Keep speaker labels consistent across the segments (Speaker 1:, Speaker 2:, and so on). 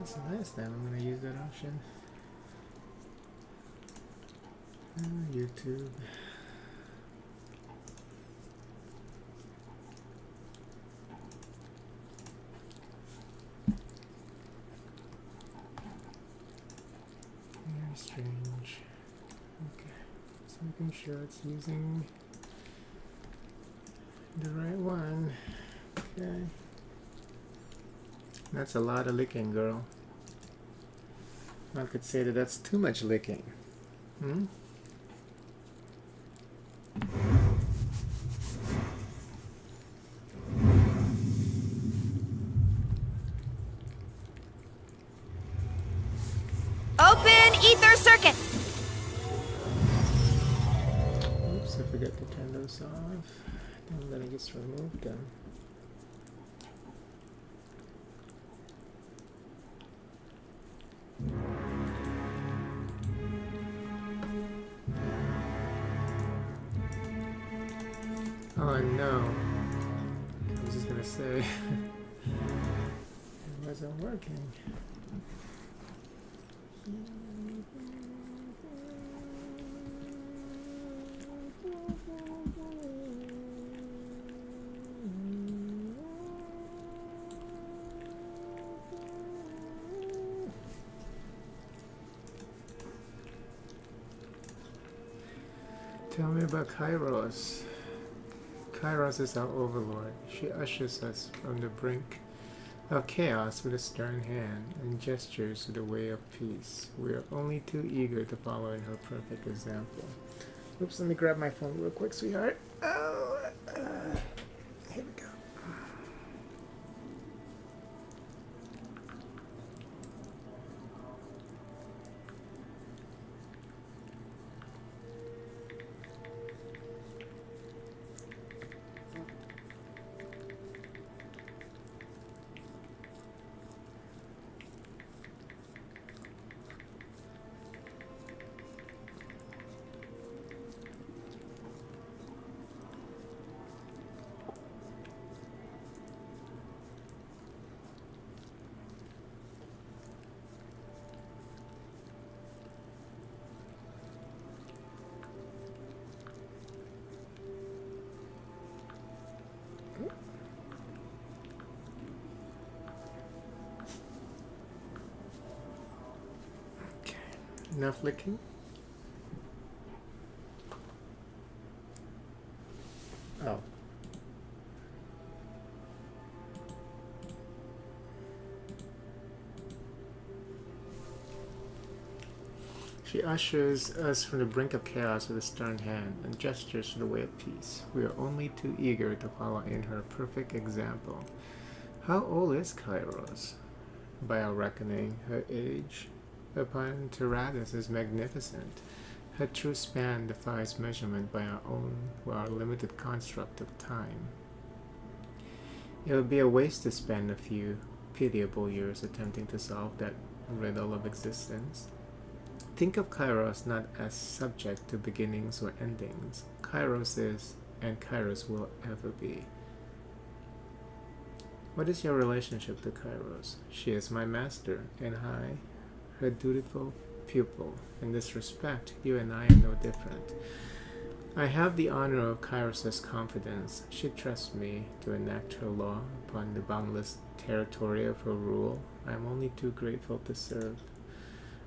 Speaker 1: That's a nice time. I'm gonna use that option. YouTube. Very strange. Okay, just making sure it's using the right one. Okay. That's a lot of licking, girl. I could say that that's too much licking. Hmm?
Speaker 2: Open ether circuit.
Speaker 1: Oops, I forgot to turn those off. I'm gonna just remove them. Oh no. I was just gonna say it wasn't working. Tell me about Kairos. Kairos is our overlord. She ushers us from the brink of chaos with a stern hand and gestures to the way of peace. We are only too eager to follow in her perfect example. Oops, let me grab my phone real quick, sweetheart. Oh, here we go. Enough licking? Oh. She ushers us from the brink of chaos with a stern hand and gestures to the way of peace. We are only too eager to follow in her perfect example. How old is Kairos? By our reckoning, her age upon Tyranny is magnificent. Her true span defies measurement by our limited construct of time. It would be a waste to spend a few pitiable years attempting to solve that riddle of existence. Think of Kairos not as subject to beginnings or endings. Kairos is, and Kairos will ever be. What is your relationship to Kairos? She is my master, and I, her dutiful pupil. In this respect, you and I are no different. I have the honor of Kairos' confidence. She trusts me to enact her law upon the boundless territory of her rule. I am only too grateful to serve.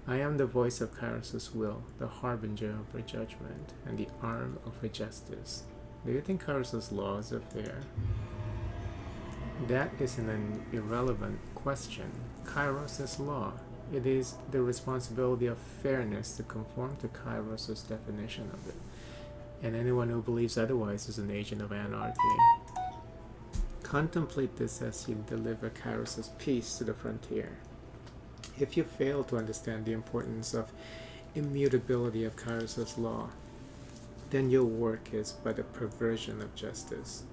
Speaker 1: I am the voice of Kairos' will, the harbinger of her judgment, and the arm of her justice. Do you think Kairos' laws are fair? That is an irrelevant question. Kairos' law. It is the responsibility of fairness to conform to Kairos' definition of it. And anyone who believes otherwise is an agent of anarchy. Contemplate this as you deliver Kairos' peace to the frontier. If you fail to understand the importance of immutability of Kairos' law, then your work is but a perversion of justice.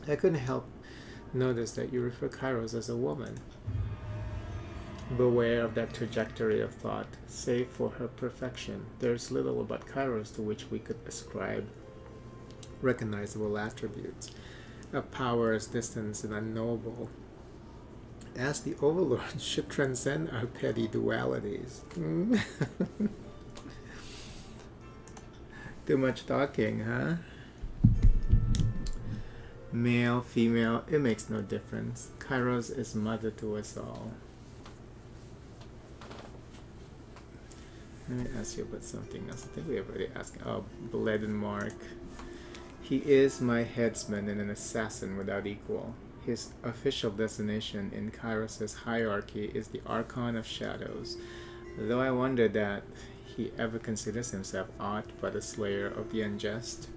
Speaker 1: I couldn't help notice that you refer Kairos as a woman. Beware of that trajectory of thought. Save for her perfection, there is little about Kairos to which we could ascribe recognizable attributes. A power as distant and unknowable As the Overlord should transcend our petty dualities. Too much talking, huh? Male, female, it makes no difference. Kairos is mother to us all. Let me ask you about something else. I think we have already asked. Oh, Bled and Mark. He is my headsman and an assassin without equal. His official designation in Kairos' hierarchy is the Archon of Shadows, though I wonder that he ever considers himself aught but a slayer of the unjust.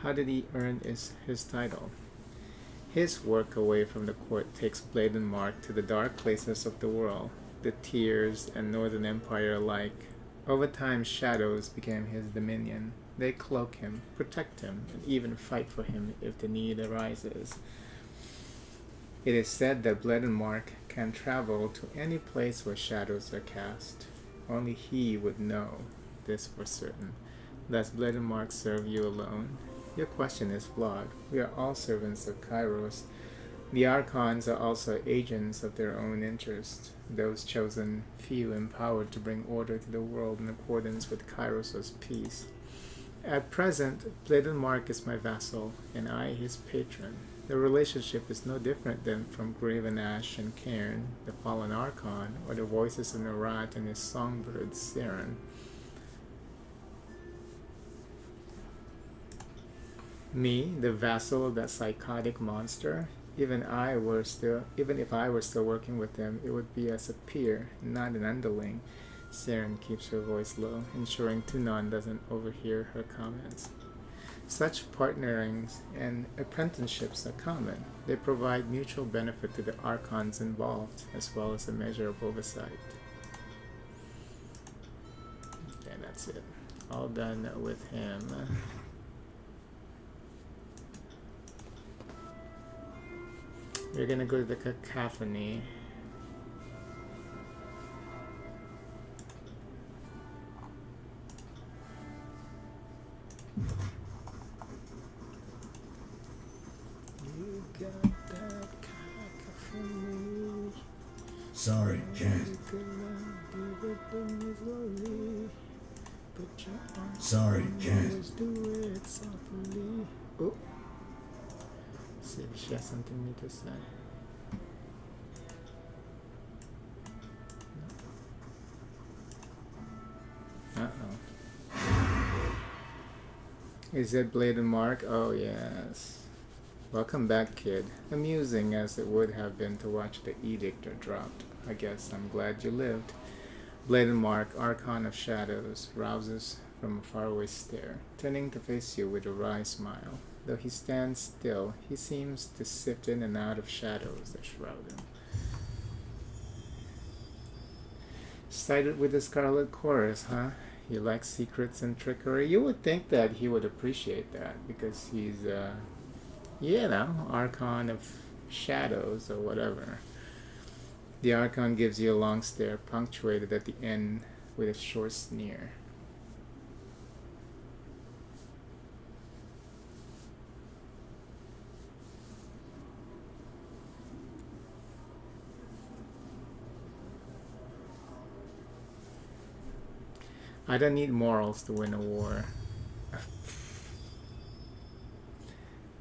Speaker 1: How did he earn his title? His work away from the court takes Blade and Mark to the dark places of the world, the Tiers and Northern Empire alike. Over time, Shadows became his dominion. They cloak him, protect him, and even fight for him if the need arises. It is said that Bled and Mark can travel to any place where shadows are cast. Only he would know this for certain. Does Bled and Mark serve you alone? Your question is flawed. We are all servants of Kairos. The Archons are also agents of their own interests, those chosen few empowered to bring order to the world in accordance with Kairos' peace. At present, Blade and Mark is my vassal, and I his patron. The relationship is no different than from Graven Ash and Cairn, the fallen Archon, or the voices of Narat and his songbird, Saren. Me, the vassal of that psychotic monster? Even if I were still working with him, it would be as a peer, not an underling. Saren keeps her voice low, ensuring Tunon doesn't overhear her comments. Such partnerings and apprenticeships are common. They provide mutual benefit to the Archons involved, as well as a measure of oversight. Okay, that's it. All done with him. We're gonna go to the cacophony. You got that cacophony.
Speaker 3: Sorry, can't. Sorry, can't.
Speaker 1: Oh. See if she has something new to say. Uh-oh. Is it Blade and Mark? Oh, yes. Welcome back, kid. Amusing as it would have been to watch the edict dropped. I guess I'm glad you lived. Blade and Mark, Archon of Shadows, rouses from a faraway stare, turning to face you with a wry smile. Though he stands still, he seems to sift in and out of shadows that shroud him. Sided with the Scarlet Chorus, huh? You like secrets and trickery? You would think that he would appreciate that, because he's, Archon of Shadows or whatever. The Archon gives you a long stare, punctuated at the end with a short sneer. I don't need morals to win a war.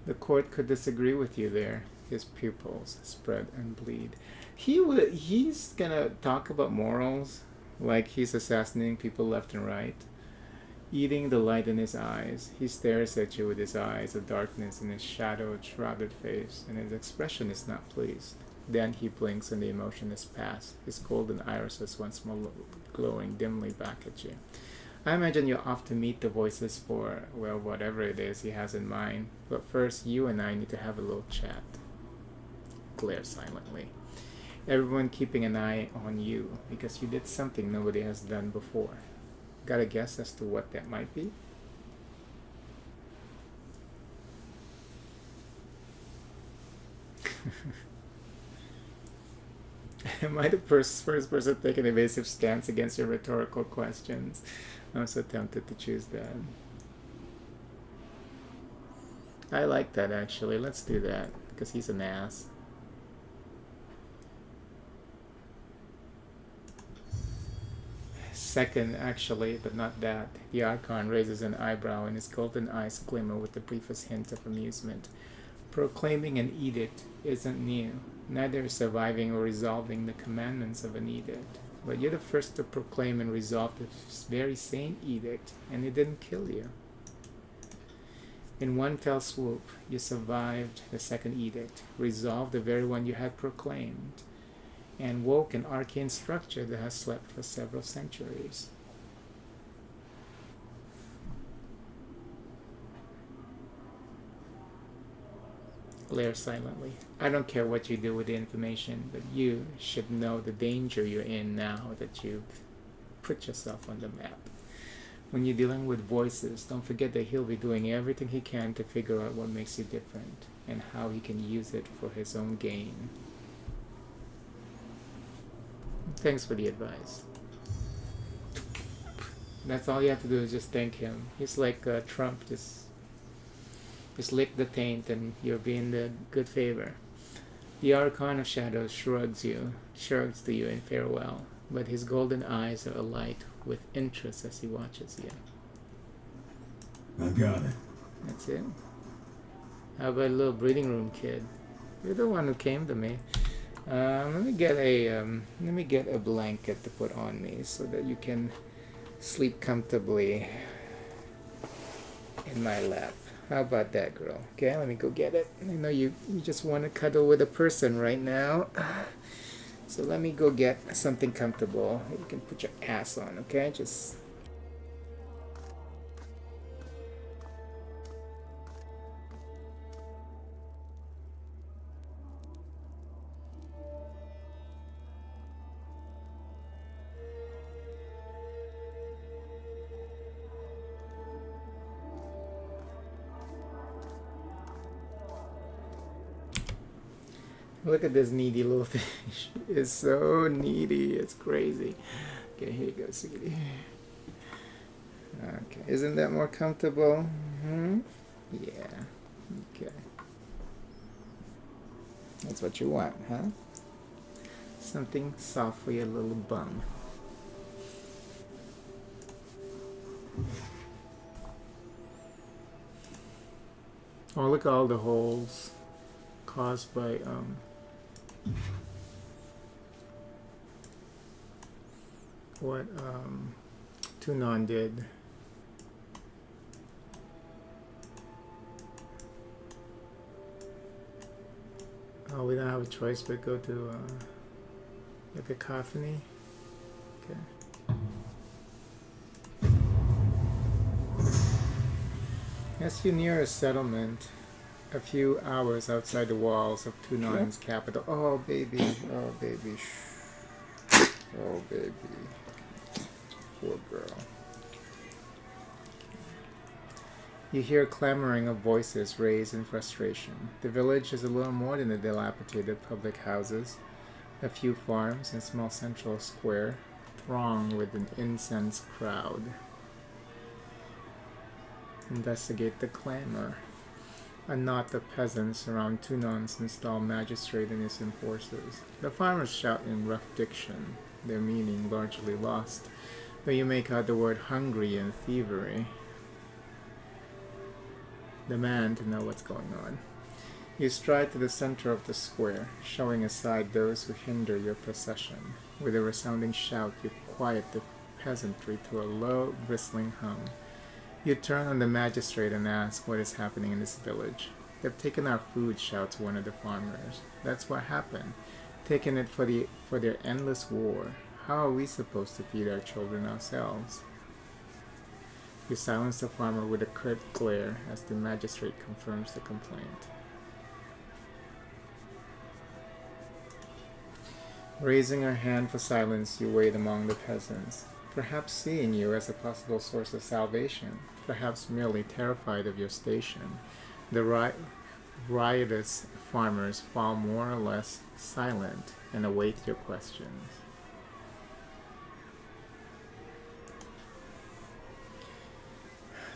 Speaker 1: The court could disagree with you there. His pupils spread and bleed. He's gonna talk about morals like he's assassinating people left and right. Eating the light in his eyes, he stares at you with his eyes of darkness in his shadow-shrouded face, and his expression is not pleased. Then he blinks and the emotion is past, his golden irises once more glowing dimly back at you. I imagine you're off to meet the voices for, well, whatever it is he has in mind. But first, you and I need to have a little chat. Glare silently. Everyone keeping an eye on you, because you did something nobody has done before. Got a guess as to what that might be? Am I the first person to take an evasive stance against your rhetorical questions? I'm so tempted to choose that. I like that, actually. Let's do that, because he's an ass. Second, actually, but not that. The Archon raises an eyebrow and his golden eyes glimmer with the briefest hint of amusement. Proclaiming an edict isn't new. Neither is surviving or resolving the commandments of an edict. But you're the first to proclaim and resolve this very same edict, and it didn't kill you. In one fell swoop, you survived the second edict, resolved the very one you had proclaimed, and woke an arcane structure that has slept for several centuries. Glare silently. I don't care what you do with the information, but you should know the danger you're in now that you've put yourself on the map. When you're dealing with voices, don't forget that he'll be doing everything he can to figure out what makes you different and how he can use it for his own gain. Thanks for the advice. That's all you have to do is just thank him. He's like Trump, just lick the taint and you'll be in the good favor. The Archon of Shadows shrugs to you in farewell, but his golden eyes are alight with interest as he watches you.
Speaker 3: I got it.
Speaker 1: That's it? How about a little breathing room, kid? You're the one who came to me. Let me get a blanket to put on me so that you can sleep comfortably in my lap. How about that, girl? Okay, let me go get it. I know you just want to cuddle with a person right now. So let me go get something comfortable. You can put your ass on, okay? Just... Look at this needy little fish. It's so needy. It's crazy. Okay, here you go, sweetie. Okay, isn't that more comfortable? Hmm? Yeah. Okay. That's what you want, huh? Something soft for your little bum. Oh, look at all the holes caused by what Tunon did. Oh, we don't have a choice but go to the cacophony. Okay. As you near a settlement, a few hours outside the walls of Tunon's capital. Oh, baby. Oh, baby. Oh, baby. Poor girl. You hear clamoring of voices raised in frustration. The village is a little more than the dilapidated public houses. A few farms and small central square throng with an incensed crowd. Investigate the clamor. A knot of peasants surround Tunon's installed magistrate and his enforcers. The farmers shout in rough diction, their meaning largely lost, though you make out the word hungry and thievery. Demand to know what's going on. You stride to the center of the square, showing aside those who hinder your procession. With a resounding shout, you quiet the peasantry to a low, bristling hum. You turn on the magistrate and ask what is happening in this village. They've taken our food, shouts one of the farmers. That's what happened. Taken it for their endless war. How are we supposed to feed our children ourselves? You silence the farmer with a curt glare as the magistrate confirms the complaint. Raising her hand for silence, you wait among the peasants. Perhaps seeing you as a possible source of salvation, perhaps merely terrified of your station, the riotous farmers fall more or less silent and await your questions.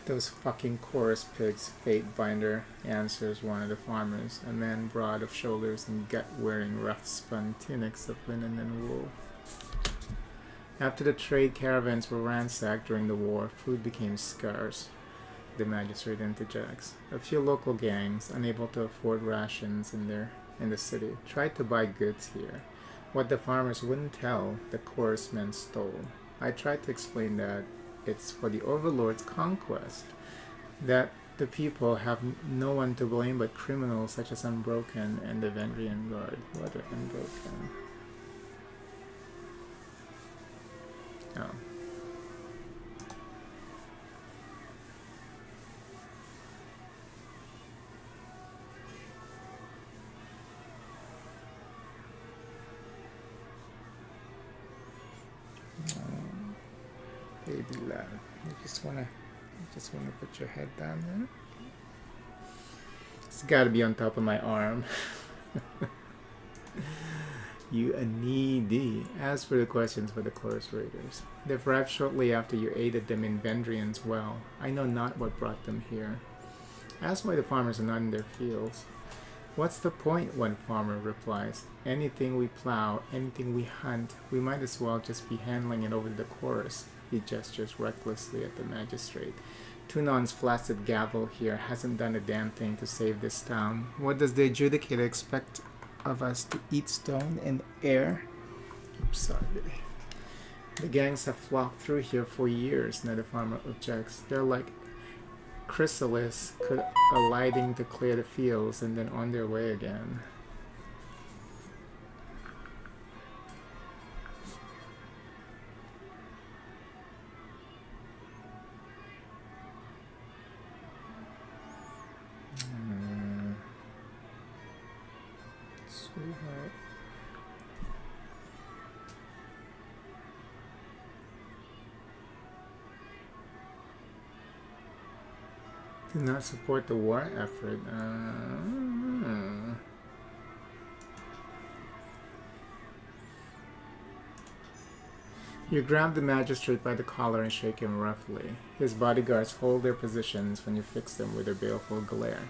Speaker 1: Those fucking chorus pigs, Fate Binder, answers one of the farmers, a man broad of shoulders and gut wearing rough spun tunics of linen and wool. After the trade caravans were ransacked during the war, food became scarce. The magistrate interjects. A few local gangs, unable to afford rations in the city, tried to buy goods here. What the farmers wouldn't tell, the coarse men stole. I tried to explain that it's for the overlord's conquest, that the people have no one to blame but criminals such as Unbroken and the Vendrian Guard. What are Unbroken? Oh. Baby love, you just wanna put your head down there. It's gotta be on top of my arm. You a needy. As for the questions for the chorus raiders, they've arrived shortly after you aided them in Vendrian's well. I know not what brought them here. Ask why the farmers are not in their fields. What's the point? One farmer replies. Anything we plow, anything we hunt, we might as well just be handling it over the chorus. He gestures recklessly at the magistrate. Tunon's flaccid gavel here hasn't done a damn thing to save this town. What does the adjudicator expect of us, to eat stone and air? Oops, sorry. The gangs have flocked through here for years, another farmer objects. They're like chrysalis alighting to clear the fields and then on their way again. Sweetheart. Do not support the war effort. You grab the magistrate by the collar and shake him roughly. His bodyguards hold their positions when you fix them with a baleful glare.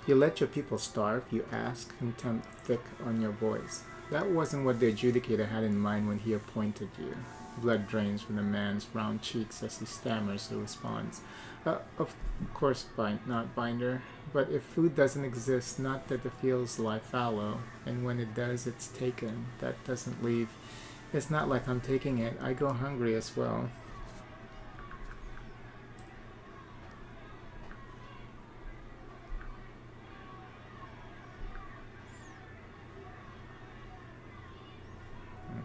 Speaker 1: You let your people starve, you ask, contempt thick on your voice. That wasn't what the adjudicator had in mind when he appointed you. Blood drains from the man's round cheeks as he stammers the response. Of course, not Binder. But if food doesn't exist, not that the fields lie fallow, and when it does, it's taken. That doesn't leave. It's not like I'm taking it. I go hungry as well.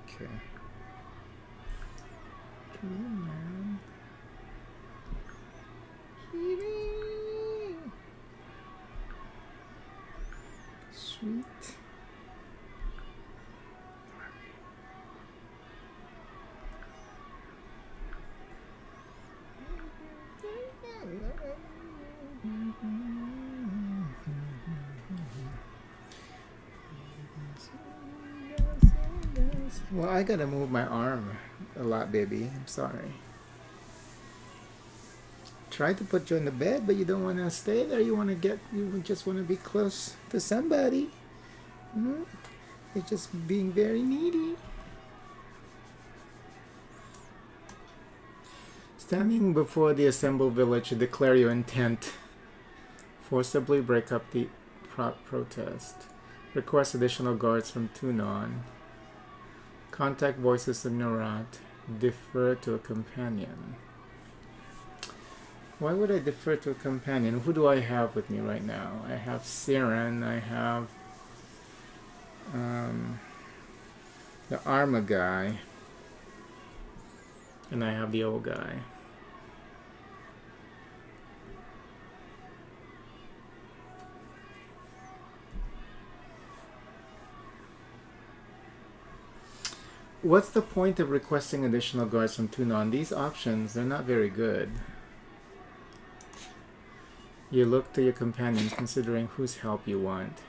Speaker 1: Okay. Come on, man. Sweet. Well, I gotta move my arm a lot, baby. I'm sorry. Try to put you in the bed, but you don't want to stay there. You just want to be close to somebody. You're just being very needy. Standing before the assembled village, you declare your intent. Forcibly break up the protest. Request additional guards from Tunon. Contact voices of Nurat. Defer to a companion. Why would I defer to a companion? Who do I have with me right now? I have Siren, I have the Arma guy, and I have the old guy. What's the point of requesting additional guards from Tunon? These options, they're not very good. You look to your companion, considering whose help you want.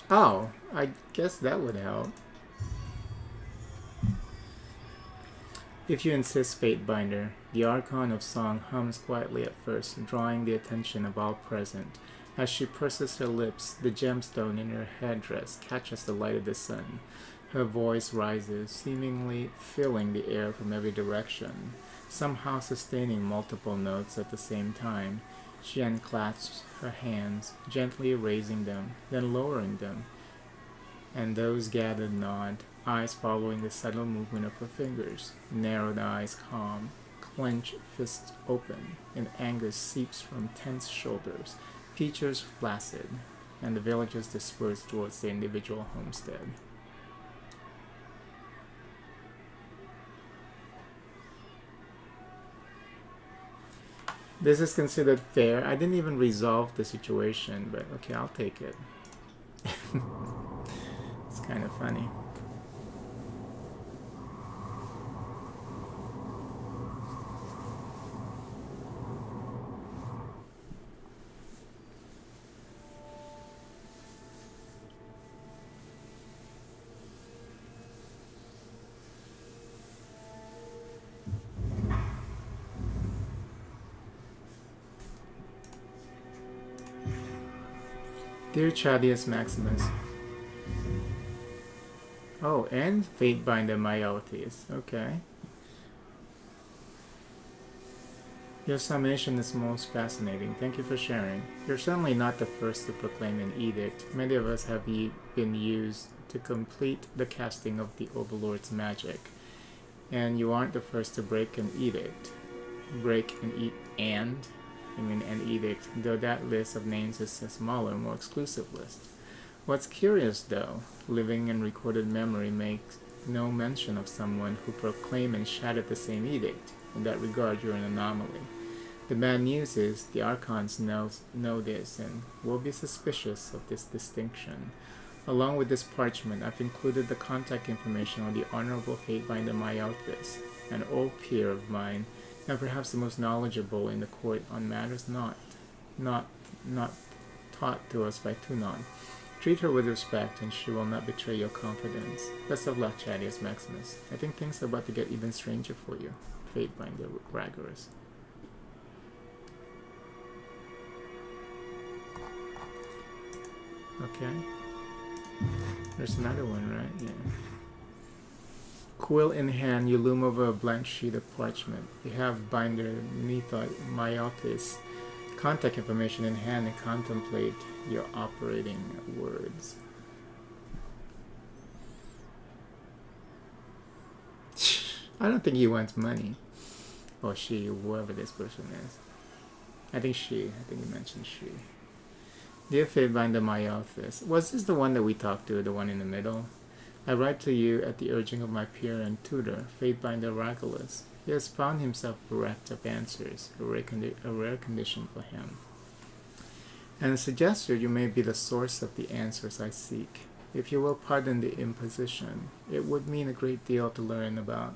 Speaker 1: Oh, I guess that would help. If you insist, Fatebinder, the Archon of Song hums quietly at first, drawing the attention of all present. As she purses her lips, the gemstone in her headdress catches the light of the sun. Her voice rises, seemingly filling the air from every direction, somehow sustaining multiple notes at the same time. She unclasps her hands, gently raising them, then lowering them, and those gathered nod, eyes following the subtle movement of her fingers, narrowed eyes calm, clenched fists open, and anger seeps from tense shoulders, features flaccid, and the villagers disperse towards their individual homestead. This is considered fair. I didn't even resolve the situation, but okay, I'll take it. It's kind of funny. Dear Chadius Maximus. Oh, and Fatebinder Myotis. Okay. Your summation is most fascinating. Thank you for sharing. You're certainly not the first to proclaim an edict. Many of us have been used to complete the casting of the Overlord's magic. And you aren't the first to break an edict. Break an an edict, though that list of names is a smaller, more exclusive list. What's curious, though, living in recorded memory makes no mention of someone who proclaimed and shattered the same edict. In that regard, you're an anomaly. The bad news is the Archons know this and will be suspicious of this distinction. Along with this parchment, I've included the contact information on the Honorable Fatebinder Myotis, an old peer of mine, and perhaps the most knowledgeable in the court on matters not taught to us by Tunon. Treat her with respect, and she will not betray your confidence. Best of luck, Chadius Maximus. I think things are about to get even stranger for you. Fatebinder Ragorous. Okay. There's another one, right? Yeah. Quill in hand, you loom over a blank sheet of parchment. You have binder Nephite Myotis contact information in hand and contemplate your operating words. I don't think he wants money. Or she, whoever this person is. I think he mentioned she. Dear Fatebinder Myotis, was this the one that we talked to, the one in the middle? I write to you at the urging of my peer and tutor, Fatebinder Ragolus. He has found himself bereft of answers, a rare condition for him. And suggested you may be the source of the answers I seek. If you will pardon the imposition, it would mean a great deal to learn about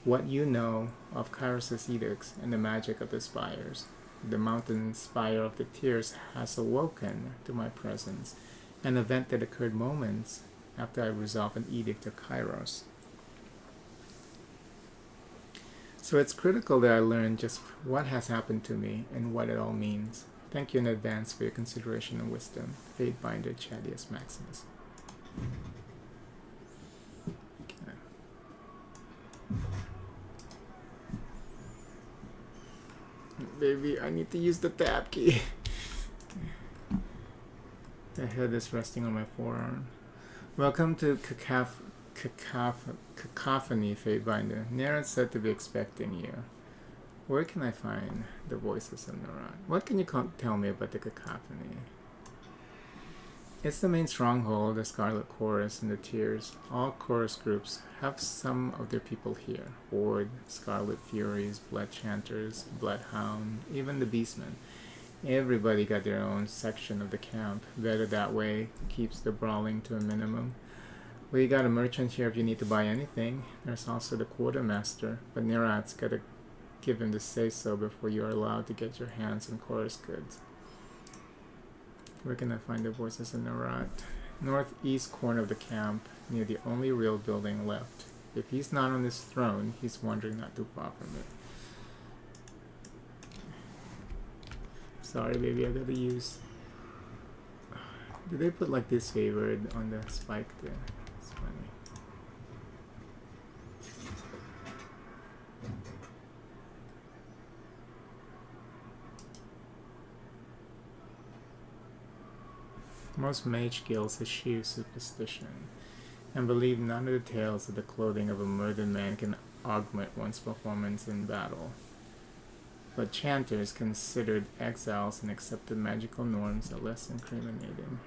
Speaker 1: what you know of Kairos' edicts and the magic of the spires. The mountain spire of the tears has awoken to my presence, an event that occurred moments after I resolved an edict of Kairos. So it's critical that I learn just what has happened to me and what it all means. Thank you in advance for your consideration and wisdom. Fatebinder Chadius Maximus. Okay. Baby, I need to use the tab key. The head is resting on my forearm. Welcome to Cacophony, Fatebinder. Nera's said to be expecting you. Where can I find the voices of Nera? What can you tell me about the Cacophony? It's the main stronghold, the Scarlet Chorus and the Tears. All chorus groups have some of their people here. Horde, Scarlet Furies, Blood Chanters, Bloodhound, even the Beastmen. Everybody got their own section of the camp. Better that way, keeps the brawling to a minimum. We got a merchant here if you need to buy anything. There's also the quartermaster, but Nerat's gotta give him the say-so before you are allowed to get your hands on chorus goods. Where can I find the voices of Nerat? Northeast corner of the camp, near the only real building left. If he's not on his throne, he's wandering not too far from it. Sorry, baby, I gotta use. Did they put like disfavored on the spike there? It's funny. Most mage guilds eschew superstition and believe none of the tales of the clothing of a murdered man can augment one's performance in battle. But chanters considered exiles and accepted magical norms are less incriminating.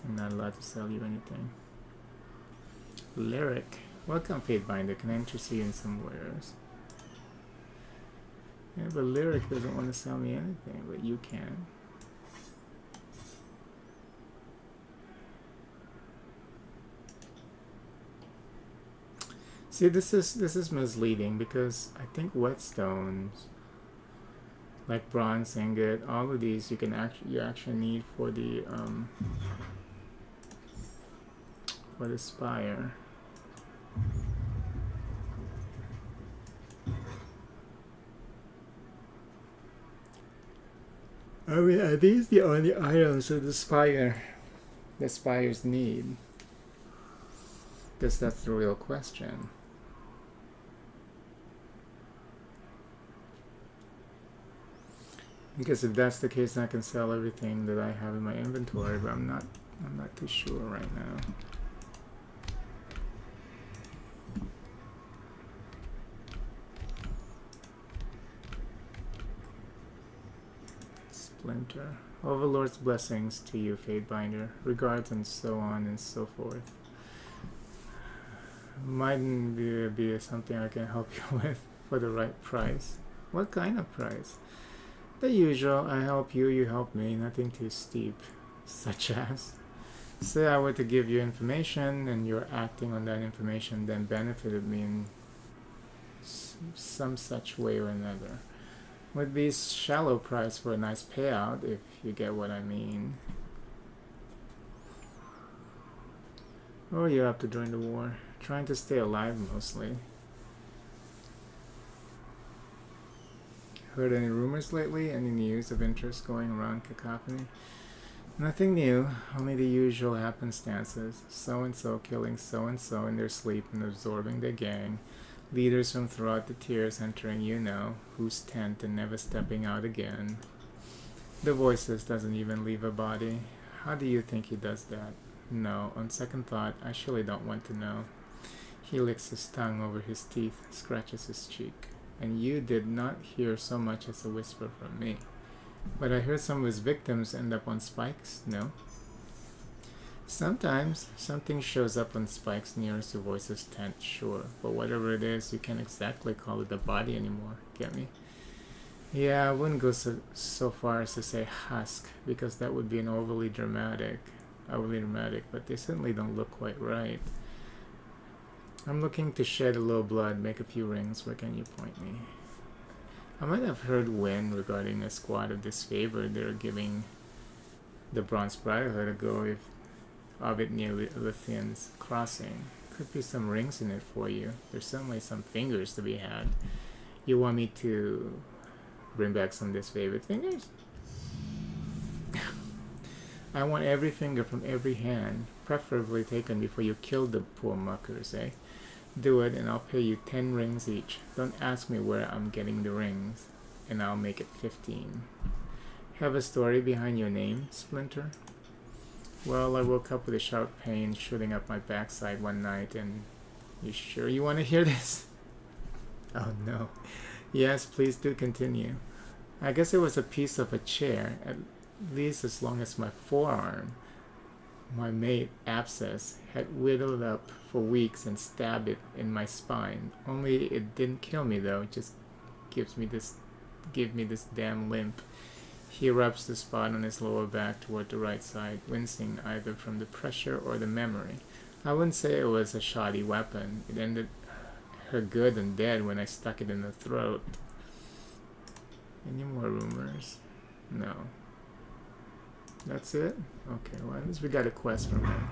Speaker 1: I'm not allowed to sell you anything. Lyric. Welcome, Fatebinder. Can I interest you in some wares? Yeah, but Lyric doesn't want to sell me anything, but you can. See, this is misleading because I think whetstones, like bronze ingot, all of these you actually need for the spire. I mean, are these the only items of the spires need? Because that's the real question. Because if that's the case, I can sell everything that I have in my inventory, but I'm not too sure right now. Splinter. Overlord's blessings to you, Fatebinder. Regards and so on and so forth. Mightn't be something I can help you with for the right price. What kind of price? The usual, I help you, you help me, nothing too steep. Such as, say I were to give you information and you're acting on that information, then benefited me in some such way or another. Would be shallow price for a nice payout, if you get what I mean. What were you up to during the war? Trying to stay alive mostly. Heard any rumors lately? Any news of interest going around Cacophony? Nothing new, only the usual happenstances. So-and-so killing so-and-so in their sleep and absorbing their gang. Leaders from throughout the tiers entering whose tent and never stepping out again. The voices doesn't even leave a body. How do you think he does that? No, on second thought, I surely don't want to know. He licks his tongue over his teeth, scratches his cheek. And you did not hear so much as a whisper from me. But I heard some of his victims end up on spikes, no? Sometimes something shows up on spikes nearest to Voice's tent, sure. But whatever it is, you can't exactly call it a body anymore, get me? Yeah, I wouldn't go so far as to say husk, because that would be an overly dramatic, but they certainly don't look quite right. I'm looking to shed a little blood, make a few rings. Where can you point me? I might have heard when regarding a squad of disfavored they're giving the Bronze Brotherhood a go of it near Lithian's crossing. Could be some rings in it for you. There's certainly some fingers to be had. You want me to bring back some disfavored fingers? I want every finger from every hand, preferably taken before you kill the poor muckers, eh? Do it and I'll pay you 10 rings each. Don't ask me where I'm getting the rings, and I'll make it 15. Have a story behind your name, Splinter? Well, I woke up with a sharp pain shooting up my backside one night, and you sure you want to hear this? Oh no. Yes, please do continue. I guess it was a piece of a chair, at least as long as my forearm. My mate, Abscess, had whittled up for weeks and stabbed it in my spine. Only it didn't kill me though, it just give me this damn limp. He rubs the spot on his lower back toward the right side, wincing either from the pressure or the memory. I wouldn't say it was a shoddy weapon. It ended her good and dead when I stuck it in the throat. Any more rumors? No. That's it? Okay, well at least we got a quest from him.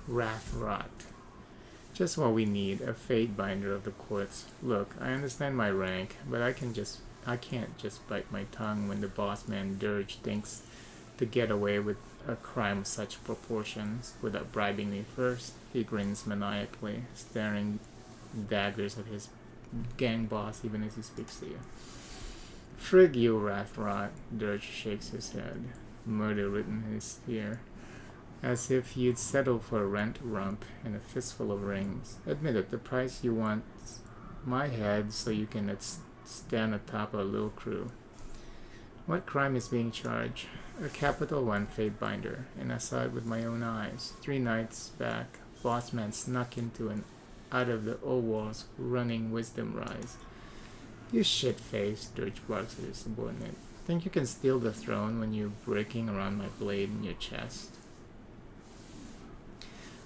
Speaker 1: Wrath Rot. Just what we need, a fate binder of the courts. Look, I understand my rank, but I can't just bite my tongue when the boss man Dirge thinks to get away with a crime of such proportions without bribing me first. He grins maniacally, staring daggers at his gang boss even as he speaks to you. Frig you, Rathrot. Dirge shakes his head, murder written in his ear, as if you'd settle for a rent rump and a fistful of rings. Admit it, the price you want my head so you can stand atop a little crew. What crime is being charged? A capital one fate binder, and I saw it with my own eyes. 3 nights back, Bossman snuck into and out of the old walls running Wisdom Rise. You shit-faced, Dirge barks at his subordinate. Think you can steal the throne when you're breaking around my blade in your chest?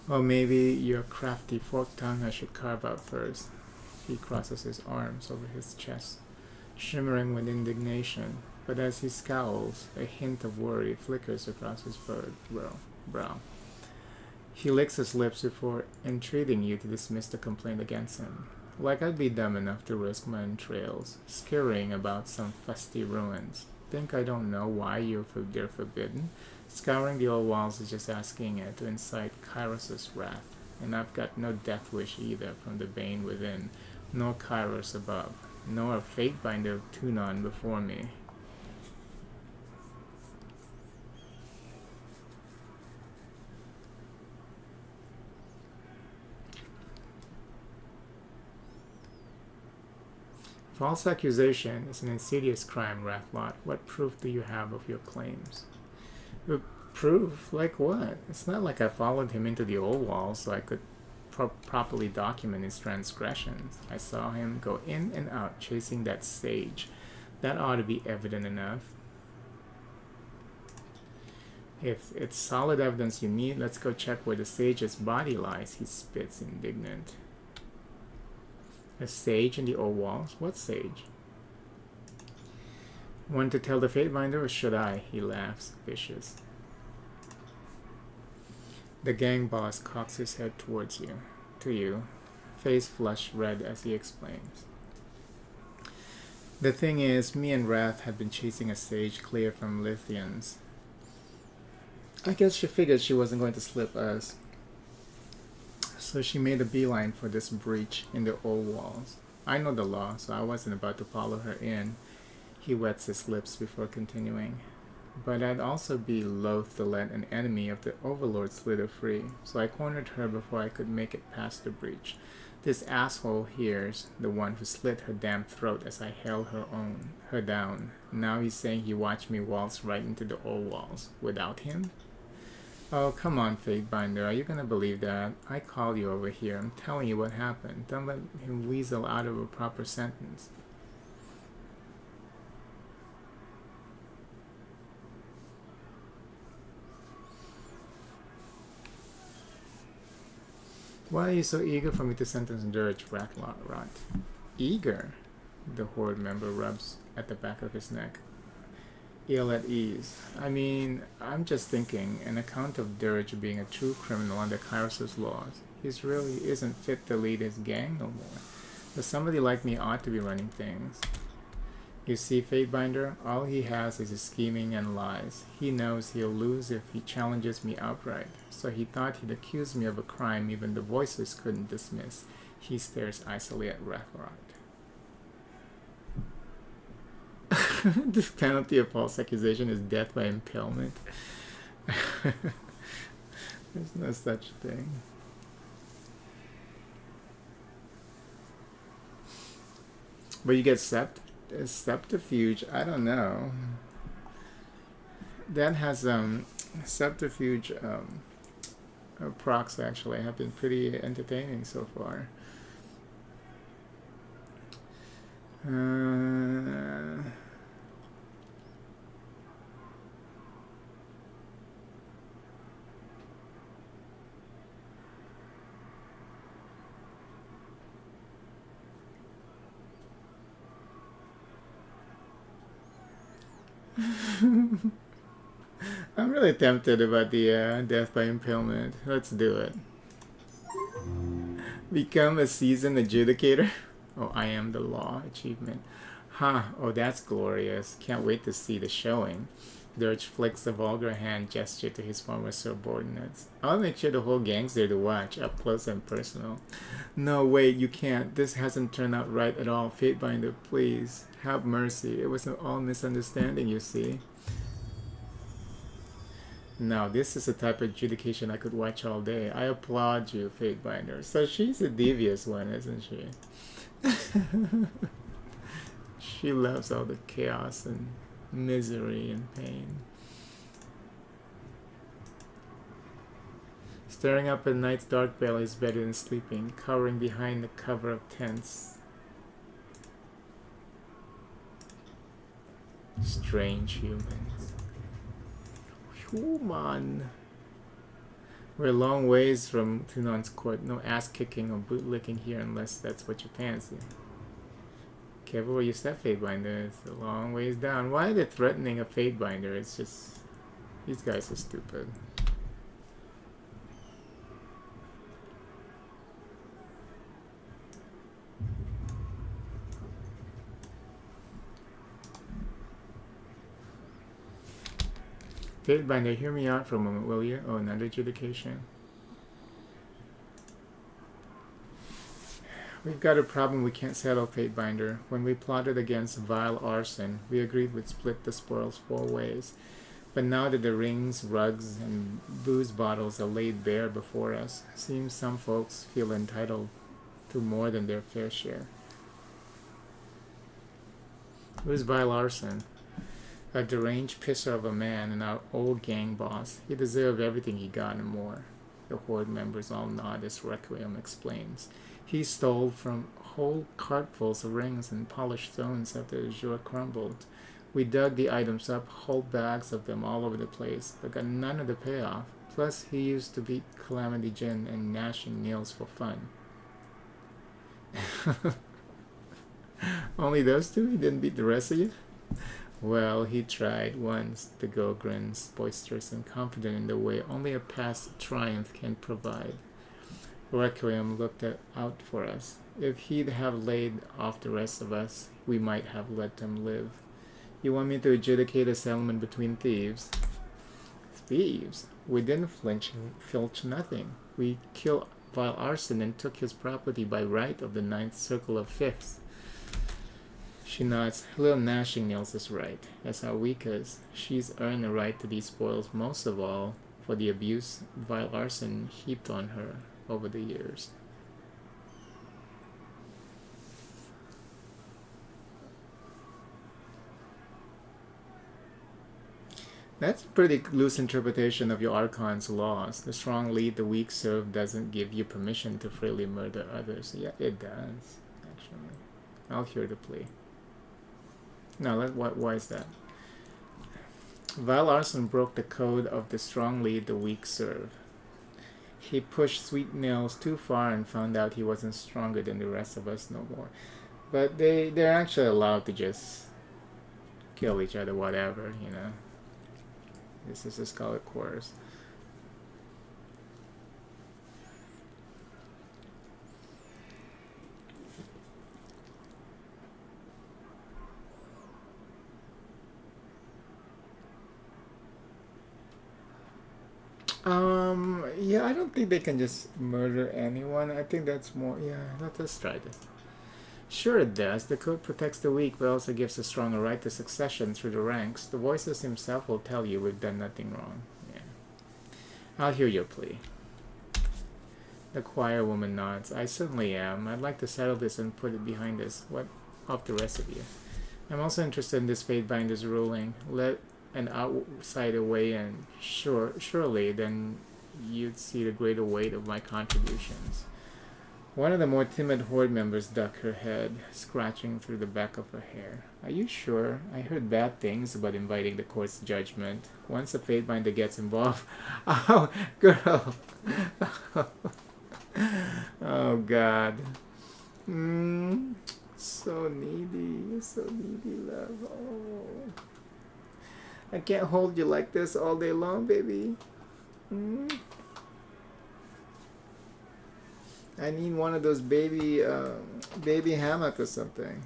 Speaker 1: Or maybe your crafty fork tongue I should carve out first. He crosses his arms over his chest, shimmering with indignation, but as he scowls, a hint of worry flickers across his brow. He licks his lips before entreating you to dismiss the complaint against him. Like I'd be dumb enough to risk my entrails, scurrying about some fusty ruins. Think I don't know why they're forbidden? Scouring the old walls is just asking it to incite Kairos' wrath, and I've got no death wish either from the Bane within, nor Kairos above, nor a fate binder of Tunon before me. False accusation is an insidious crime, Rathlot. What proof do you have of your claims? Proof? Like what? It's not like I followed him into the old walls so I could properly document his transgressions. I saw him go in and out chasing that sage. That ought to be evident enough. If it's solid evidence you need, let's go check where the sage's body lies, he spits, indignant. A sage in the old walls? What sage? Want to tell the fate binder or should I? He laughs, vicious. The gang boss cocks his head towards you, face flushed red as he explains. The thing is, me and Wrath have been chasing a sage clear from Lithians. I guess she figured she wasn't going to slip us. So she made a beeline for this breach in the old walls. I know the law, so I wasn't about to follow her in. He wets his lips before continuing. But I'd also be loath to let an enemy of the Overlord slither free, so I cornered her before I could make it past the breach. This asshole here's the one who slit her damn throat as I held her down. Now he's saying he watched me waltz right into the old walls. Without him? Oh, come on, Fatebinder. Are you gonna believe that? I called you over here. I'm telling you what happened. Don't let him weasel out of a proper sentence. Why are you so eager for me to sentence Dirge, Ratrot? Eager? The Horde member rubs at the back of his neck. Ill at ease. I mean, I'm just thinking, an account of Dirge being a true criminal under Kairos' laws. He really isn't fit to lead his gang no more. But somebody like me ought to be running things. You see, Fatebinder, all he has is his scheming and lies. He knows he'll lose if he challenges me outright, so he thought he'd accuse me of a crime even the voices couldn't dismiss. He stares icily at Rathrot. The penalty of false accusation is death by impalement. There's no such thing. But you get subterfuge. I don't know. That has subterfuge procs actually have been pretty entertaining so far. I'm really tempted about the death by impalement. Let's do it. Become a seasoned adjudicator. Oh, I am the law achievement. Huh, oh, that's glorious. Can't wait to see the showing. Dirge flicks a vulgar hand gesture to his former subordinates. I'll make sure the whole gang's there to watch, up close and personal. No, wait, you can't. This hasn't turned out right at all. Fatebinder, please. Have mercy. It was all misunderstanding, you see. Now, this is the type of adjudication I could watch all day. I applaud you, Fatebinder. So she's a devious one, isn't she? She loves all the chaos and misery and pain. Staring up at night's dark veil is better than sleeping, cowering behind the cover of tents. Strange humans. Human. We're a long ways from Tunon's court. No ass kicking or bootlicking here unless that's what you fancy. Careful where you step, Fatebinder. It's a long ways down. Why are they threatening a Fatebinder? It's just... these guys are stupid. Fatebinder, hear me out for a moment, will you? Oh, another adjudication. We've got a problem we can't settle, Fatebinder. When we plotted against vile arson, we agreed we'd split the spoils 4 ways. But now that the rings, rugs, and booze bottles are laid bare before us, seems some folks feel entitled to more than their fair share. Who's vile arson? A deranged pisser of a man and our old gang boss. He deserved everything he got and more. The horde members all nod as Requiem explains. He stole from whole cartfuls of rings and polished stones after the jour crumbled. We dug the items up, whole bags of them all over the place, but got none of the payoff. Plus, he used to beat Calamity Jane and gnashing nails for fun. Only those two? He didn't beat the rest of you? Well, he tried once, the girl grins, boisterous and confident in the way only a past triumph can provide. Requiem looked out for us. If he'd have laid off the rest of us, we might have let him live. You want me to adjudicate a settlement between thieves? Thieves? We didn't filch nothing. We killed vile arson and took his property by right of the 9th circle of 5th. She nods. Little gnashing nails is right. As our weakest, she's earned a right to these spoils most of all for the abuse vile arson heaped on her over the years. That's a pretty loose interpretation of your Archon's laws. The strong lead, the weak serve doesn't give you permission to freely murder others. Yeah, it does, actually. I'll hear the plea. No, why is that? Vile arson broke the code of the strong lead, the weak serve. He pushed Sweet Nails too far and found out he wasn't stronger than the rest of us no more. But they're actually allowed to just kill each other, whatever, you know. This is a Scarlet Quarters. Yeah, I don't think they can just murder anyone. I think that's more, yeah, let's try this. Sure it does. The code protects the weak, but also gives the strong a right to succession through the ranks. The voices himself will tell you we've done nothing wrong. Yeah. I'll hear your plea. The choir woman nods. I certainly am. I'd like to settle this and put it behind us. What of the rest of you? I'm also interested in this Fatebinder's ruling. Let an outsider weigh in. Surely, then you'd see the greater weight of my contributions. One of the more timid horde members ducked her head, scratching through the back of her hair. Are you sure? I heard bad things about inviting the court's judgment. Once a Fatebinder gets involved... Oh, girl! Oh, God. So needy, love. Oh. I can't hold you like this all day long, baby. I need one of those baby hammock or something.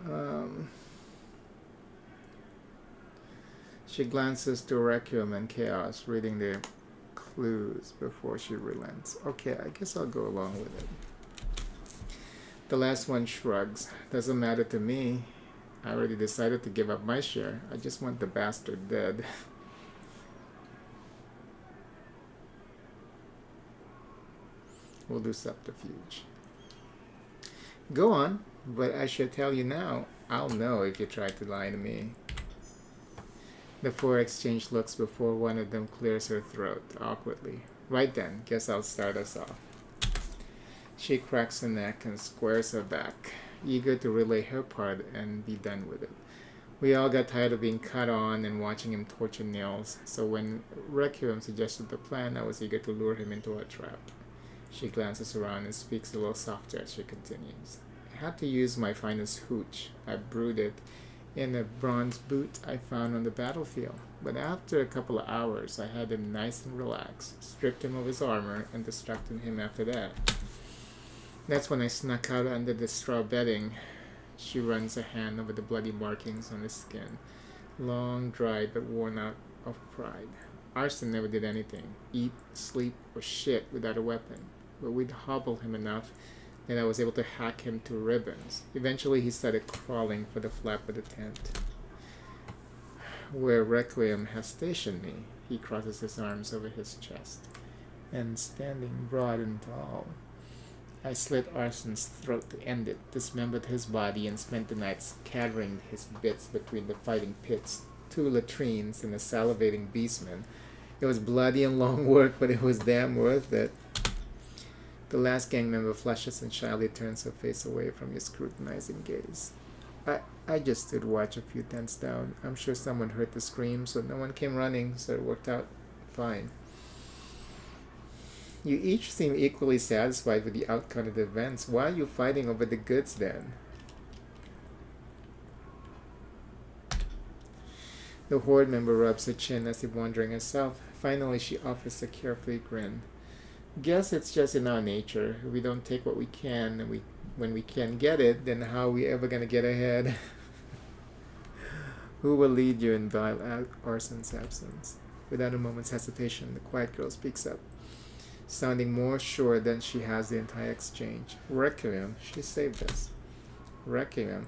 Speaker 1: Um, she glances to Requiem and Chaos, reading the clues before she relents. Okay, I guess I'll go along with it. The last one shrugs. Doesn't matter to me. I already decided to give up my share. I just want the bastard dead. We'll do subterfuge. Go on, but I should tell you now, I'll know if you try to lie to me. The four exchange looks before one of them clears her throat awkwardly. Right then, guess I'll start us off. She cracks her neck and squares her back, eager to relay her part and be done with it. We all got tired of being cut on and watching him torture Nils, so when Requiem suggested the plan, I was eager to lure him into a trap. She glances around and speaks a little softer as she continues. I had to use my finest hooch. I brewed it in a bronze boot I found on the battlefield. But after a couple of hours, I had him nice and relaxed, stripped him of his armor, and distracted him after that. That's when I snuck out under the straw bedding. She runs a hand over the bloody markings on his skin, long, dried, but worn out of pride. Arson never did anything, eat, sleep, or shit without a weapon, but we'd hobble him enough that I was able to hack him to ribbons. Eventually he started crawling for the flap of the tent, where Requiem has stationed me. He crosses his arms over his chest, and standing broad and tall, I slit Arson's throat to end it, dismembered his body, and spent the night scattering his bits between the fighting pits, 2 latrines, and a salivating beastman. It was bloody and long work, but it was damn worth it. The last gang member flushes and shyly turns her face away from his scrutinizing gaze. I just stood watch a few tents down. I'm sure someone heard the scream, so no one came running, so it worked out fine. You each seem equally satisfied with the outcome of the events. Why are you fighting over the goods then? The Horde member rubs her chin as if wondering herself. Finally, she offers a carefree grin. Guess it's just in our nature. We don't take what we can, and when we can't get it, then how are we ever gonna get ahead? Who will lead you in vile Arson's absence? Without a moment's hesitation, the quiet girl speaks up, sounding more sure than she has the entire exchange. Requiem, she saved us. Requiem.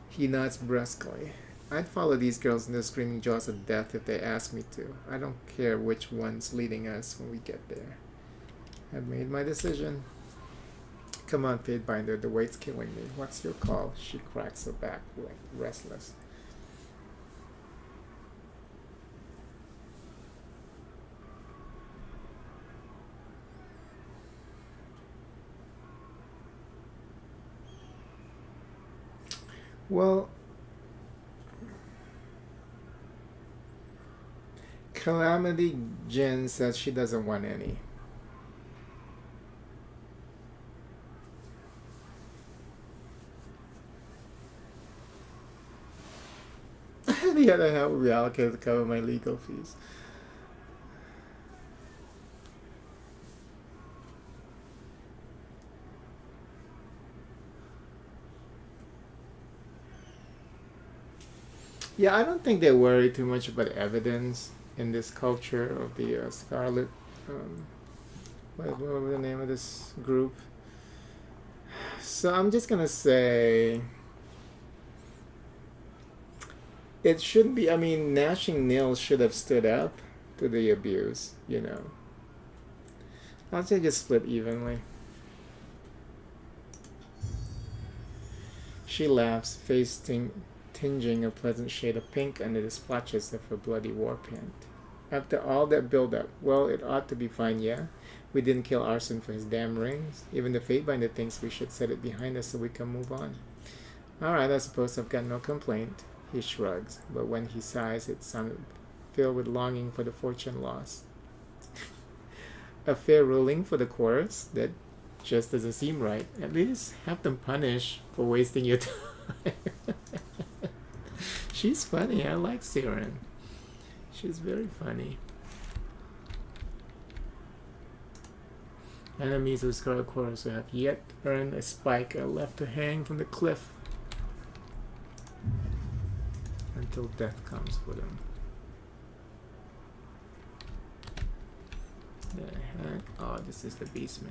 Speaker 1: He nods brusquely. I'd follow these girls in the screaming jaws of death if they asked me to. I don't care which one's leading us when we get there. I've made my decision. Come on, Fatebinder, the weight's killing me. What's your call? She cracks her back, restless. Well, Calamity Jen says she doesn't want any. The other half will be allocated to cover my legal fees. Yeah, I don't think they worry too much about evidence in this culture of the Scarlet. What was the name of this group? So I'm just gonna say it shouldn't be. I mean, Gnashing Nails should have stood up to the abuse. You know, I'll say just split evenly. She laughs, face tinging a pleasant shade of pink under the splotches of her bloody war paint. After all that build-up, well, it ought to be fine, yeah? We didn't kill Arson for his damn rings. Even the Fatebinder thinks we should set it behind us so we can move on. Alright, I suppose I've got no complaint. He shrugs, but when he sighs, it sounded filled with longing for the fortune lost. A fair ruling for the chorus? That just doesn't seem right. At least have them punished for wasting your time. She's funny. I like Tyranny. She's very funny. Enemies of Scarlet Quarters who have yet earned a spike are left to hang from the cliff until death comes for them. The heck? Oh, this is the Beastman.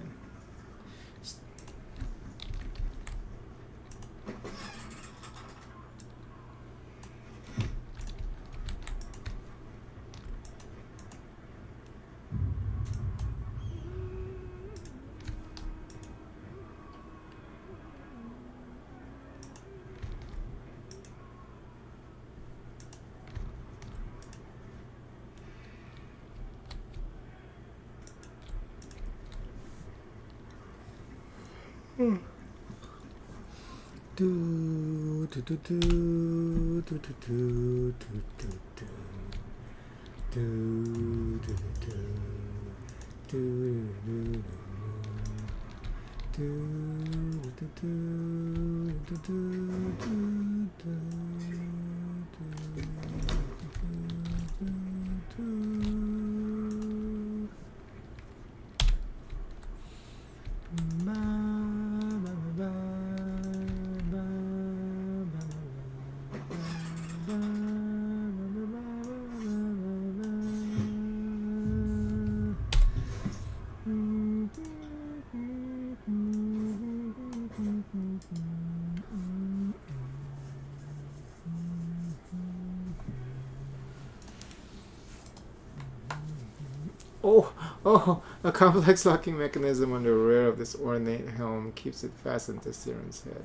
Speaker 1: Oh, a complex locking mechanism on the rear of this ornate helm keeps it fastened to Siren's head.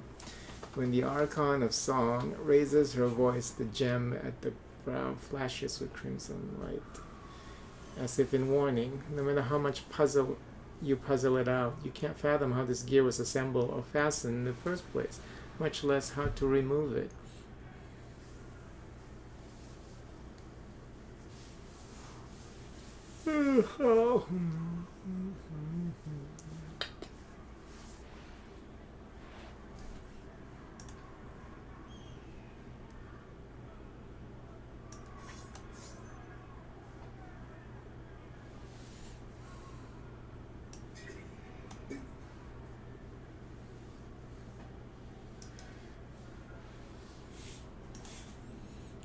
Speaker 1: When the Archon of Song raises her voice, the gem at the brow flashes with crimson light. As if in warning, no matter how much you puzzle it out, you can't fathom how this gear was assembled or fastened in the first place, much less how to remove it. Oh.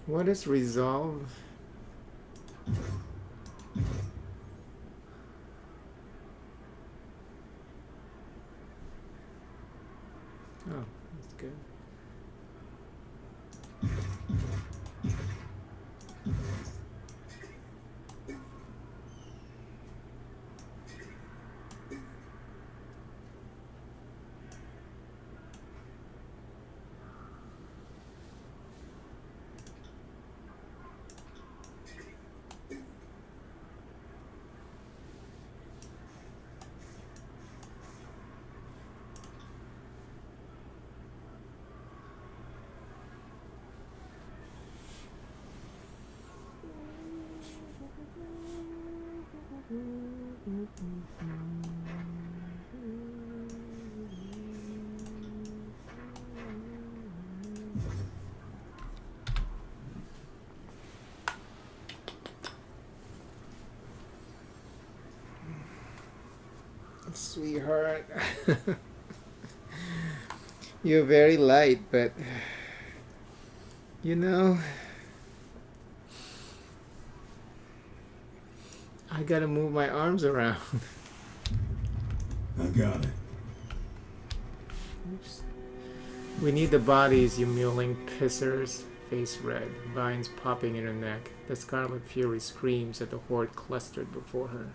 Speaker 1: What is resolve? Oh, that's good. Sweetheart, you're very light, but you know, I gotta move my arms around.
Speaker 3: I got it.
Speaker 1: Oops. We need the bodies, you mewling pissers. Face red, vines popping in her neck. The Scarlet Fury screams at the horde clustered before her.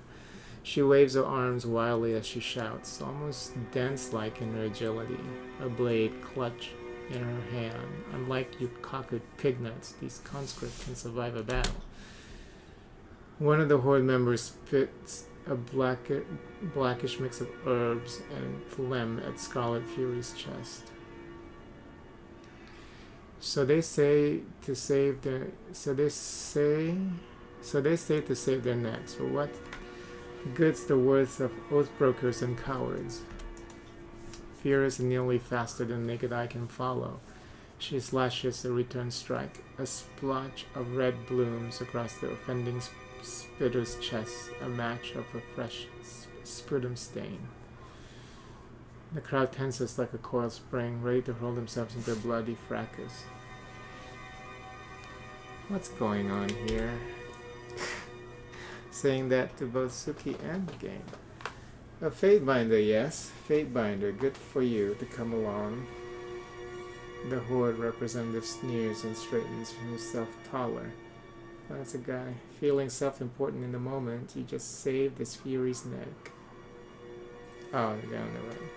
Speaker 1: She waves her arms wildly as she shouts, almost dance-like in her agility, a blade clutch in her hand. Unlike you cocked pignuts, these conscripts can survive a battle. One of the horde members spits a blackish mix of herbs and phlegm at Scarlet Fury's chest. So they say to save their necks. For what good's the worth of oathbrokers and cowards? Fear is nearly faster than naked eye can follow. She slashes a return strike. A splotch of red blooms across the offending spitter's chest, a match of a fresh sputum stain. The crowd tenses like a coiled spring, ready to hurl themselves into a bloody fracas. What's going on here? Saying that to both Suki and the gang. A Fatebinder, yes. Fatebinder, good for you to come along. The Horde representative sneers and straightens himself taller. That's a guy. Feeling self-important in the moment, you just saved this Fury's neck. Oh, down the road.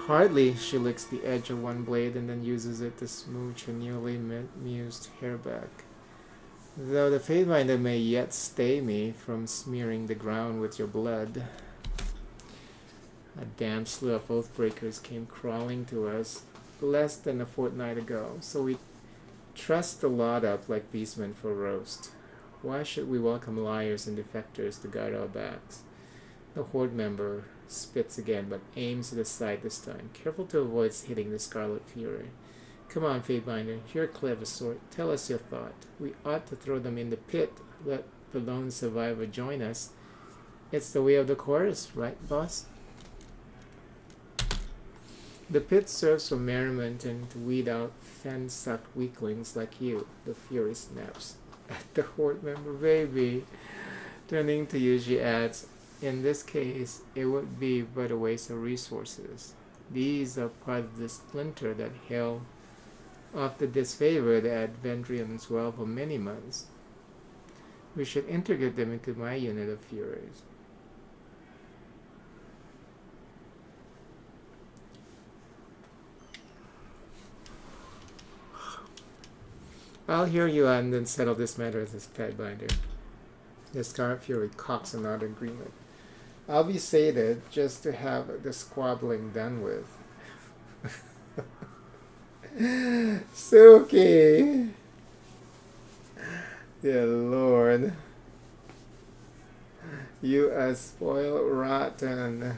Speaker 1: Hardly, she licks the edge of one blade and then uses it to smooch her newly mused hair back. Though the Fatebinder may yet stay me from smearing the ground with your blood. A damn slew of Oathbreakers came crawling to us less than a fortnight ago, so we trussed the lot up like beastmen for roast. Why should we welcome liars and defectors to guard our backs? The Horde member spits again, but aims at the side this time, careful to avoid hitting the Scarlet Fury. Come on, Fatebinder, you're a clever sort. Tell us your thought. We ought to throw them in the pit, let the lone survivor join us. It's the way of the chorus, right, boss? The pit serves for merriment and to weed out fan-sucked weaklings like you, the Fury snaps at the Horde member. Baby. Turning to you, she adds, in this case, it would be but a waste of resources. These are part of the splinter that held off the disfavored Adventrians well for many months. We should integrate them into my unit of Furies. I'll hear you and then settle this matter as a Fatebinder. The Scarlet Fury cocks another agreement. I'll be sated just to have the squabbling done with. Suki! Dear Lord. You are spoiled rotten.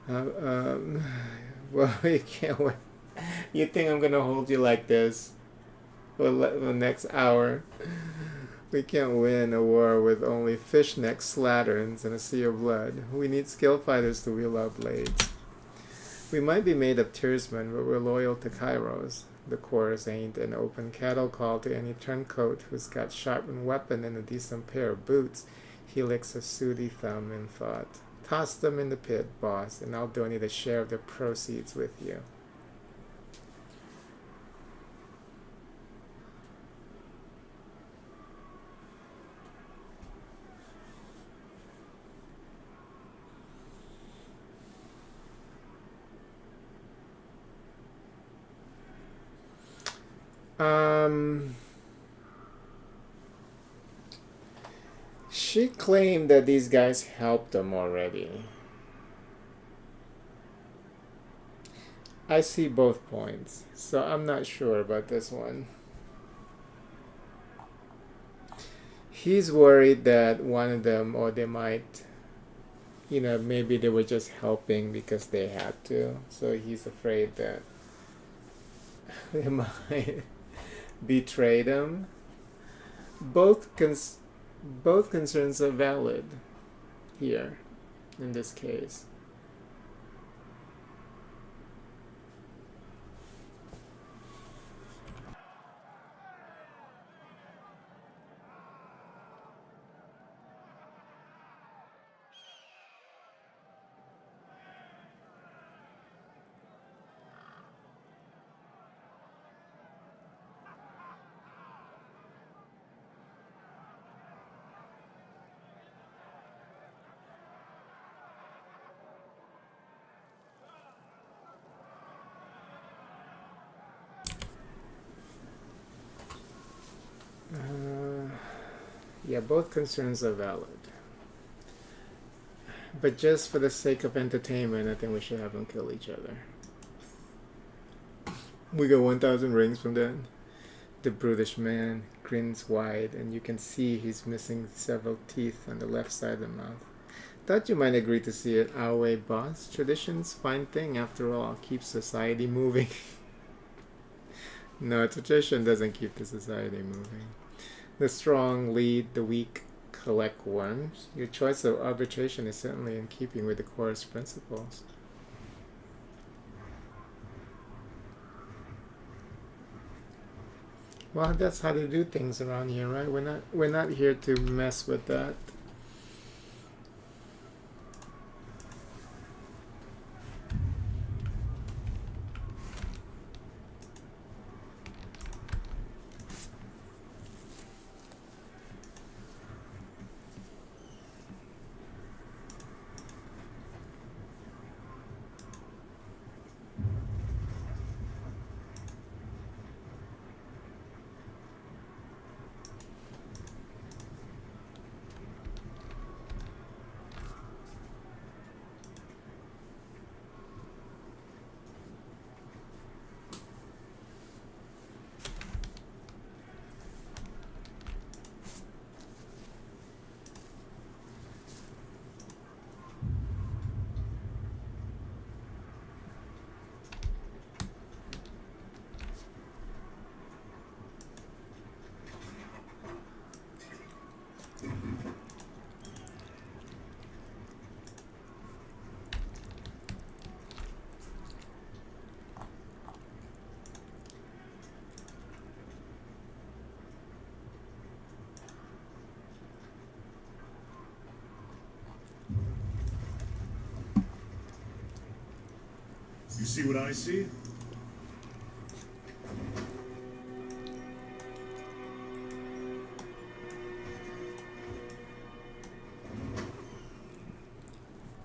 Speaker 1: Well, you can't wait. You think I'm gonna hold you like this for the next hour? We can't win a war with only fishneck slatterns and a sea of blood. We need skill fighters to wield our blades. We might be made of tearsmen, but we're loyal to Kairos. The chorus ain't an open cattle call to any turncoat who's got sharpened weapon and a decent pair of boots. He licks a sooty thumb in thought. Toss them in the pit, boss, and I'll donate a share of the proceeds with you. She claimed that these guys helped them already. I see both points, so I'm not sure about this one. He's worried that one of them, or they might, maybe they were just helping because they had to. So he's afraid that they might betray them. Both concerns are valid here, in this case. Yeah, both concerns are valid. But just for the sake of entertainment, I think we should have them kill each other. We got 1,000 rings from that. The brutish man grins wide, and you can see he's missing several teeth on the left side of the mouth. Thought you might agree to see it our way, boss. Tradition's fine thing after all, keeps society moving. No, tradition doesn't keep the society moving. The strong lead, the weak collect worms. Your choice of arbitration is certainly in keeping with the course principles. Well, that's how to do things around here, right? We're not here to mess with that.
Speaker 4: You see what I see?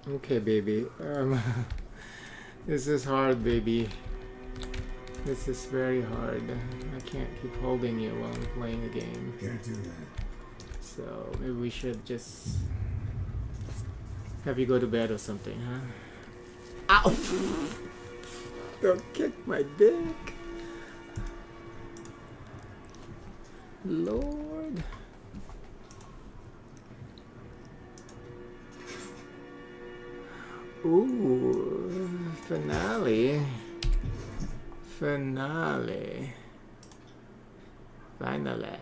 Speaker 1: Okay, baby. This is hard, baby. This is very hard. I can't keep holding you while I'm playing a game.
Speaker 3: Can't do that.
Speaker 1: So maybe we should just have you go to bed or something, huh? Ow! Don't kick my dick. Lord. Ooh, finale. Finale. Finally.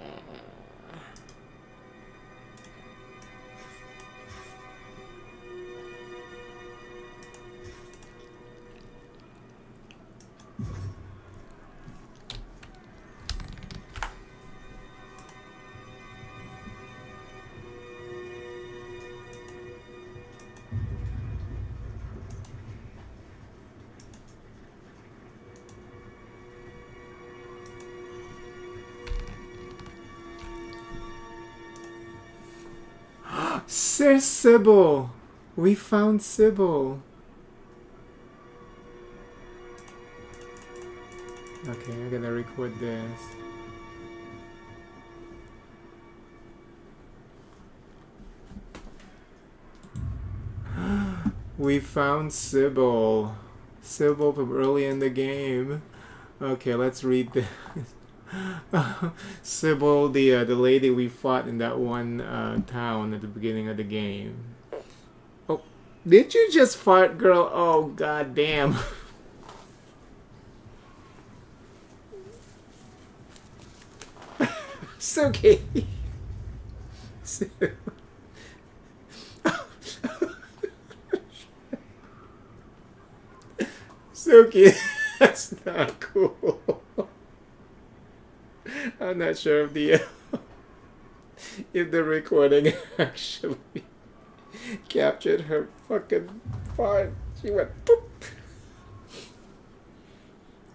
Speaker 1: Sir Sybil! We found Sybil! Okay, I'm gonna record this. We found Sybil. Sybil from early in the game. Okay, let's read this. Sybil, the lady we fought in that one town at the beginning of the game. Oh, did you just fart, girl? Oh, god damn. Suki. Suki, that's not cool. I'm not sure if the recording actually captured her fucking fart. She went poop.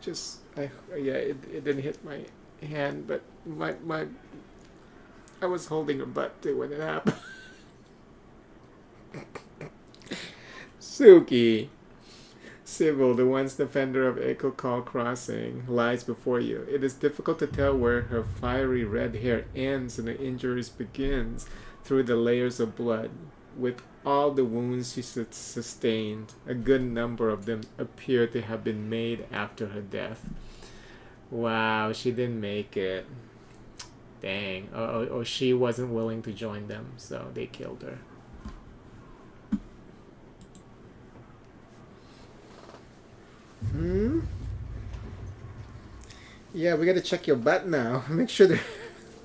Speaker 1: Yeah, it didn't hit my hand, but I was holding her butt too when it happened. Suki. Sybil, the once defender of Echo Call Crossing, lies before you. It is difficult to tell where her fiery red hair ends and the injuries begins through the layers of blood. With all the wounds she sustained, a good number of them appear to have been made after her death. Wow, she didn't make it. Dang. Or she wasn't willing to join them, so they killed her. Yeah, we gotta check your butt now. Make sure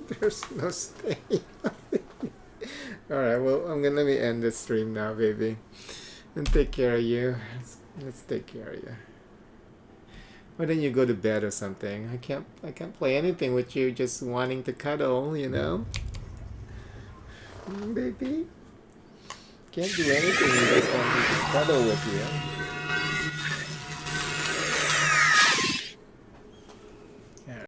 Speaker 1: there's no stain. Alright, well, let me end the stream now, baby. And take care of you. Let's take care of you. Why don't you go to bed or something? I can't play anything with you just wanting to cuddle, you know? Baby? Can't do anything with just wanting to cuddle with you.